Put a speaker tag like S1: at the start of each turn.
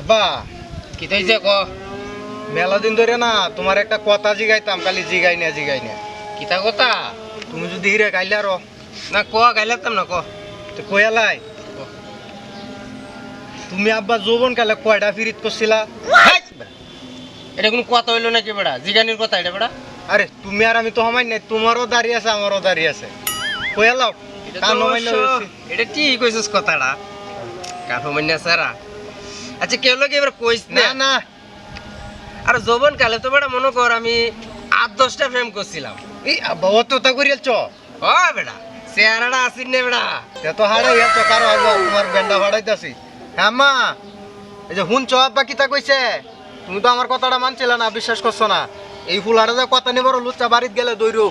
S1: আব্বা
S2: কি তাইছে ক
S1: মেলা দিন ধরে না তোমার একটা কথা জিগাইতাম, খালি জিগাই না
S2: কিতা কথা
S1: তুমি যদি হিরে গাইলে আরো
S2: না ক গাইলাম না ক
S1: তো কয়ালাই তুমি আব্বা যৌবন কালে কয়টা ফিরিত করছিলা?
S2: এটা কোনো কথা হইলো নাকি বেড়া জিগানির কথা এটা বেড়া
S1: আরে তুমি আর আমি তো সমান নাই, তোমারও দাঁড়িয়ে আছে আমারও দাঁড়িয়ে আছে, কয়ালাও কান মাইনা হইছি।
S2: এটা ঠিক কইছিস কথাটা কাঠো মাইনা সারা। আচ্ছা কেউ লোক এবার কইস
S1: না
S2: না
S1: না
S2: আর যৌবন কালে তো বেড়া মনে কর আমি 8-10টা প্রেম করছিলাম।
S1: এই আব্বা অত তা করিয়াছ
S2: ও বেড়া চেহারাটা আসিন না বেড়া
S1: এত হাড়াই এত কারো আব্বা তোমার বেন্ডা ফাড়াইতাছি। হ্যাঁ মা, এই যে শুনছ আব্বা কিতা কইছে, তুমি তো আমার কথাটা মানছিলে না, বিশ্বাস করছো না। এই ফুলাটা যে কথা নিবার লুচ্চা বাড়িতে গেলে দৈরু